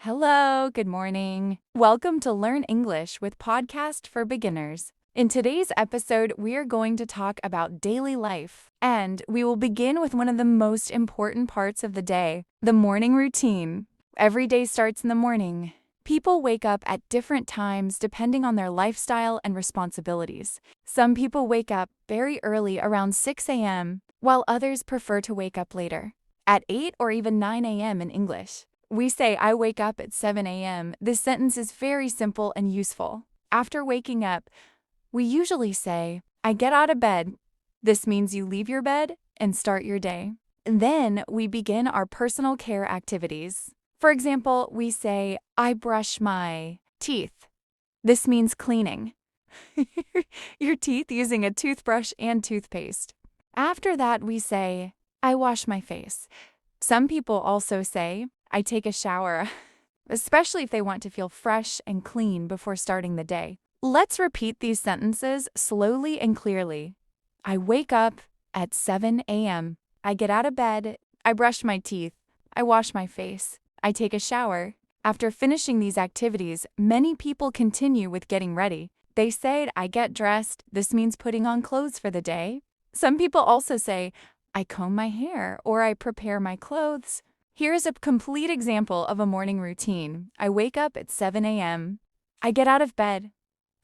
Hello, good morning. Welcome to Learn English with Podcast for Beginners. In today's episode, we are going to talk about daily life, and we will begin with one of the most important parts of the day, the morning routine. Every day starts in the morning. People wake up at different times depending on their lifestyle and responsibilities. Some people wake up very early around 6 a.m., while others prefer to wake up later, at 8 or even 9 a.m. in English. We say, I wake up at 7 a.m. This sentence is very simple and useful. After waking up, we usually say, I get out of bed. This means you leave your bed and start your day. Then we begin our personal care activities. For example, we say, I brush my teeth. This means cleaning your teeth using a toothbrush and toothpaste. After that, we say, I wash my face. Some people also say, I take a shower, especially if they want to feel fresh and clean before starting the day. Let's repeat these sentences slowly and clearly. I wake up at 7 a.m. I get out of bed. I brush my teeth. I wash my face. I take a shower. After finishing these activities, many people continue with getting ready. They say, I get dressed. This means putting on clothes for the day. Some people also say, I comb my hair or I prepare my clothes. Here is a complete example of a morning routine. I wake up at 7 a.m. I get out of bed.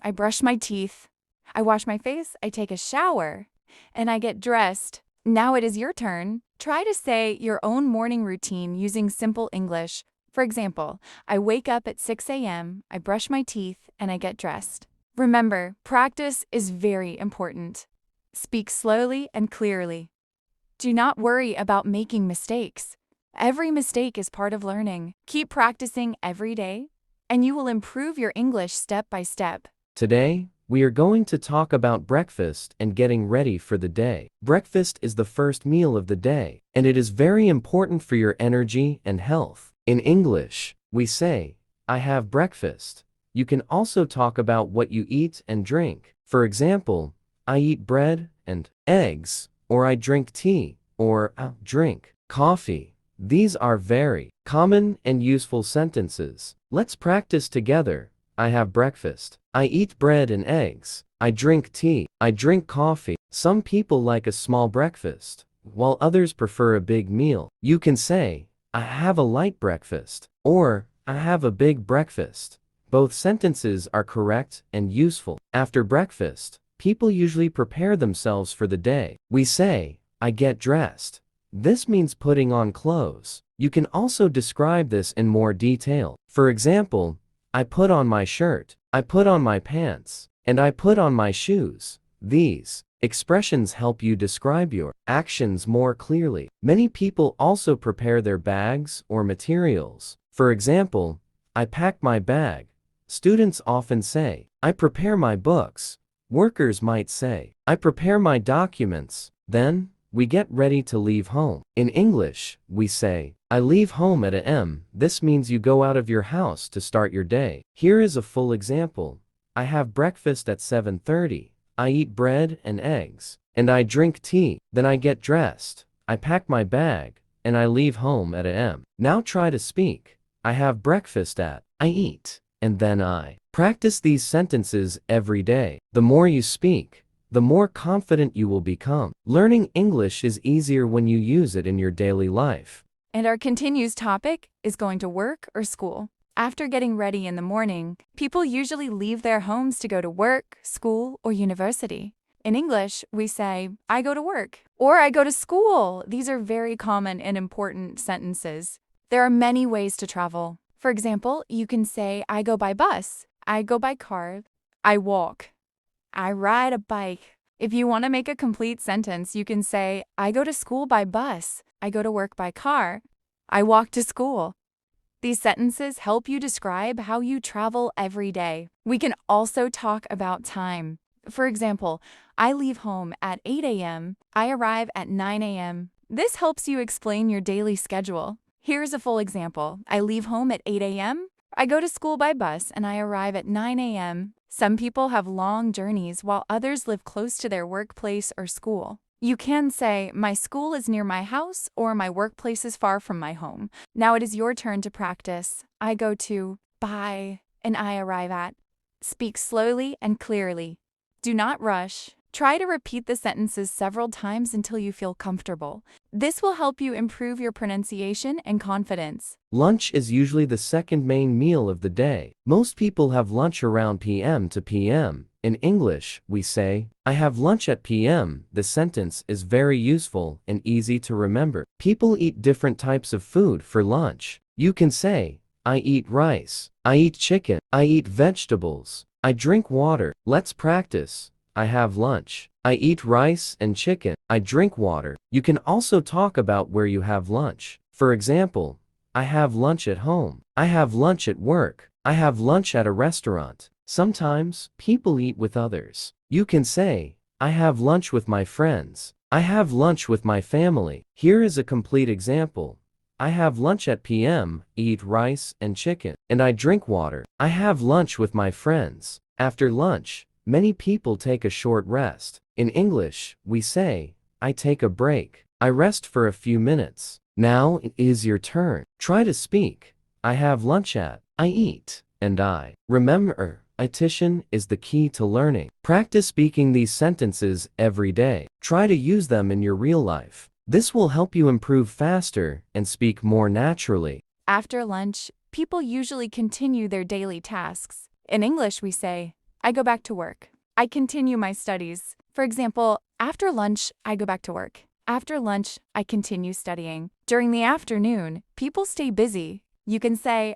I brush my teeth. I wash my face. I take a shower. And I get dressed. Now it is your turn. Try to say your own morning routine using simple English. For example, I wake up at 6 a.m., I brush my teeth, and I get dressed. Remember, practice is very important. Speak slowly and clearly. Do not worry about making mistakes. Every mistake is part of learning. Keep practicing every day, and you will improve your English step by step. Today, we are going to talk about breakfast and getting ready for the day. Breakfast is the first meal of the day, and it is very important for your energy and health. In English, we say, I have breakfast. You can also talk about what you eat and drink. For example, I eat bread and eggs, or I drink tea, or I drink coffee. These are very common and useful sentences. Let's practice together. I have breakfast. I eat bread and eggs. I drink tea. I drink coffee. Some people like a small breakfast, while others prefer a big meal. You can say, I have a light breakfast, or I have a big breakfast. Both sentences are correct and useful. After breakfast, people usually prepare themselves for the day. We say, I get dressed. This means putting on clothes. You can also describe this in more detail. For example, I put on my shirt, I put on my pants, and I put on my shoes. These expressions help you describe your actions more clearly. Many people also prepare their bags or materials. For example, I pack my bag. Students often say, I prepare my books. Workers might say, I prepare my documents. Then, we get ready to leave home. In English, we say, I leave home at a.m. This means you go out of your house to start your day. Here is a full example. I have breakfast at 7:30. I eat bread and eggs. And I drink tea. Then I get dressed. I pack my bag. And I leave home at a.m. Now try to speak. I have breakfast at. I eat. And then I. Practice these sentences every day. The more you speak, the more confident you will become. Learning English is easier when you use it in your daily life. And our continues topic is going to work or school. After getting ready in the morning, people usually leave their homes to go to work, school, or university. In English, we say, I go to work, or I go to school. These are very common and important sentences. There are many ways to travel. For example, you can say, I go by bus, I go by car, I walk. I ride a bike. If you want to make a complete sentence, you can say, I go to school by bus. I go to work by car. I walk to school. These sentences help you describe how you travel every day. We can also talk about time. For example, I leave home at 8 a.m. I arrive at 9 a.m. This helps you explain your daily schedule. Here's a full example. I leave home at 8 a.m. I go to school by bus and I arrive at 9 a.m. Some people have long journeys while others live close to their workplace or school. You can say, my school is near my house or my workplace is far from my home. Now it is your turn to practice. I go to, by, and I arrive at. Speak slowly and clearly. Do not rush. Try to repeat the sentences several times until you feel comfortable. This will help you improve your pronunciation and confidence. Lunch is usually the second main meal of the day. Most people have lunch around p.m. to p.m. In English, we say, I have lunch at p.m. The sentence is very useful and easy to remember. People eat different types of food for lunch. You can say, I eat rice. I eat chicken. I eat vegetables. I drink water. Let's practice. I have lunch. I eat rice and chicken. I drink water. You can also talk about where you have lunch. For example, I have lunch at home. I have lunch at work. I have lunch at a restaurant. Sometimes, people eat with others. You can say, I have lunch with my friends. I have lunch with my family. Here is a complete example. I have lunch at p.m., eat rice and chicken, and I drink water. I have lunch with my friends. After lunch, many people take a short rest. In English, we say, I take a break. I rest for a few minutes. Now it is your turn. Try to speak. I have lunch at, I eat, and I. Remember, itition is the key to learning. Practice speaking these sentences every day. Try to use them in your real life. This will help you improve faster and speak more naturally. After lunch, people usually continue their daily tasks. In English, we say, I go back to work. I continue my studies. For example, after lunch, I go back to work. After lunch, I continue studying. During the afternoon, people stay busy. You can say,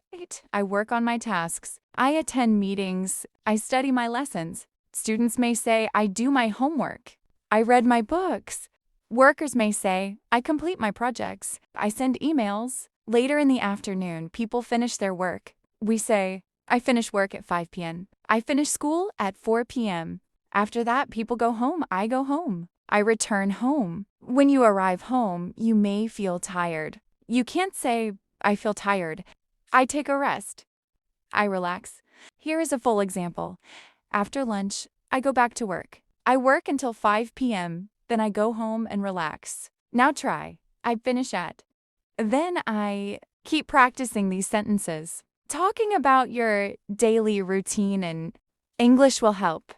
I work on my tasks. I attend meetings. I study my lessons. Students may say, I do my homework. I read my books. Workers may say, I complete my projects. I send emails. Later in the afternoon, people finish their work. We say, I finish work at 5 p.m. I finish school at 4 p.m. After that, people go home. I go home. I return home. When you arrive home, you may feel tired. You can't say, I feel tired. I take a rest. I relax. Here is a full example. After lunch, I go back to work. I work until 5 p.m. Then I go home and relax. Now try. I finish at. Then I keep practicing these sentences. Talking about your daily routine in English will help.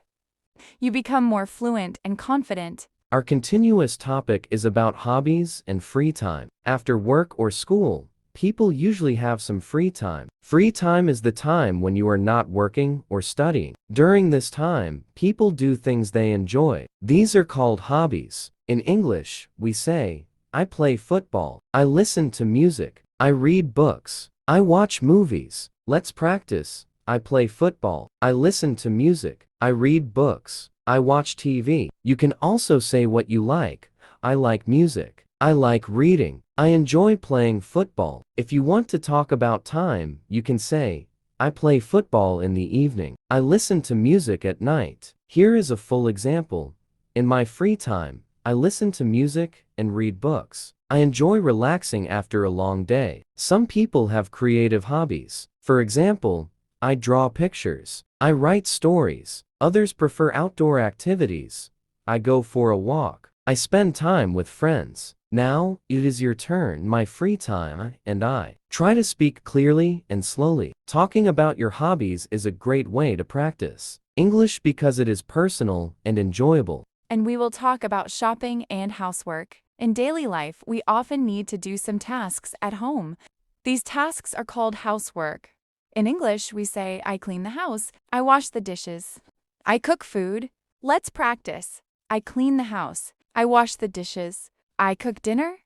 You become more fluent and confident. Our continuous topic is about hobbies and free time. After work or school, people usually have some free time. Free time is the time when you are not working or studying. During this time, people do things they enjoy. These are called hobbies. In English, we say, I play football. I listen to music. I read books. I watch movies. Let's practice. I play football. I listen to music. I read books. I watch TV. You can also say what you like. I like music. I like reading. I enjoy playing football. If you want to talk about time, you can say, I play football in the evening. I listen to music at night. Here is a full example. In my free time, I listen to music and read books. I enjoy relaxing after a long day. Some people have creative hobbies. For example, I draw pictures. I write stories. Others prefer outdoor activities. I go for a walk. I spend time with friends. Now, it is your turn. My free time and I. Try to speak clearly and slowly. Talking about your hobbies is a great way to practice English because it is personal and enjoyable. And we will talk about shopping and housework. In daily life, we often need to do some tasks at home. These tasks are called housework. In English, we say, I clean the house. I wash the dishes. I cook food. Let's practice. I clean the house. I wash the dishes. I cook dinner.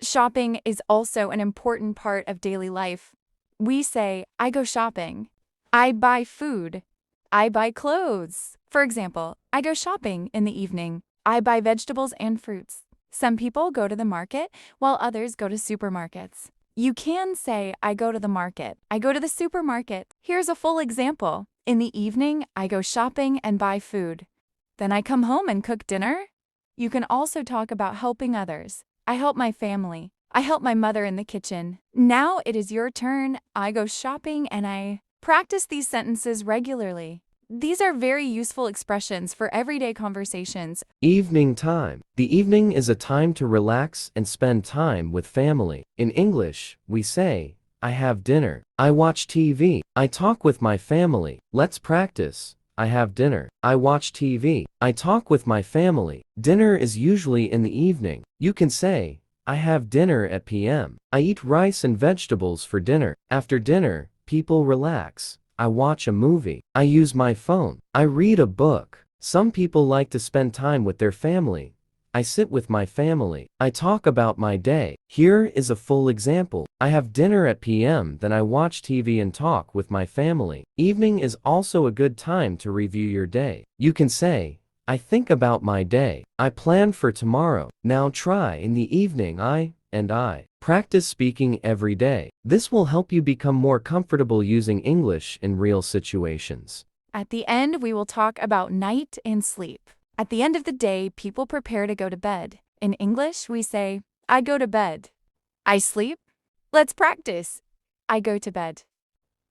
Shopping is also an important part of daily life. We say, I go shopping. I buy food. I buy clothes. For example, I go shopping in the evening. I buy vegetables and fruits. Some people go to the market, while others go to supermarkets. You can say, I go to the market. I go to the supermarket. Here's a full example. In the evening, I go shopping and buy food. Then I come home and cook dinner. You can also talk about helping others. I help my family. I help my mother in the kitchen. Now it is your turn. I go shopping and I practice these sentences regularly. These are very useful expressions for everyday conversations. Evening time. The evening is a time to relax and spend time with family. In English, we say, I have dinner. I watch TV. I talk with my family. Let's practice. I have dinner. I watch TV. I talk with my family. Dinner is usually in the evening. You can say, I have dinner at p.m. I eat rice and vegetables for dinner. After dinner, people relax. I watch a movie. I use my phone. I read a book. Some people like to spend time with their family. I sit with my family. I talk about my day. Here is a full example. I have dinner at p.m. Then I watch TV and talk with my family. Evening is also a good time to review your day. You can say, I think about my day. I plan for tomorrow. Now try in the evening I. Practice speaking every day. This will help you become more comfortable using English in real situations. At the end, we will talk about night and sleep. At the end of the day, people prepare to go to bed. In English, we say, I go to bed. I sleep. Let's practice. I go to bed.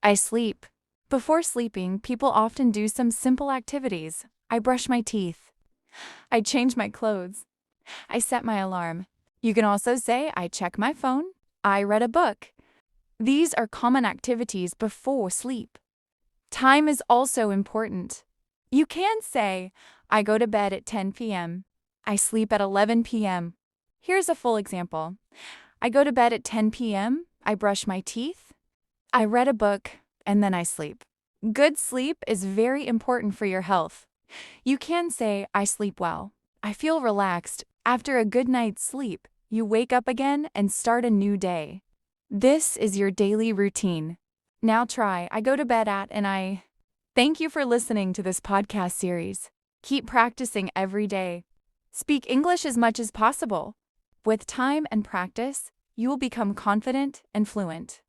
I sleep. Before sleeping, people often do some simple activities. I brush my teeth. I change my clothes. I set my alarm. You can also say, I check my phone. I read a book. These are common activities before sleep. Time is also important. You can say, I go to bed at 10 p.m. I sleep at 11 p.m. Here's a full example. I go to bed at 10 p.m. I brush my teeth. I read a book, and then I sleep. Good sleep is very important for your health. You can say, I sleep well. I feel relaxed. After a good night's sleep, you wake up again and start a new day. This is your daily routine. Now try, I go to bed at and I. Thank you for listening to this podcast series. Keep practicing every day. Speak English as much as possible. With time and practice, you will become confident and fluent.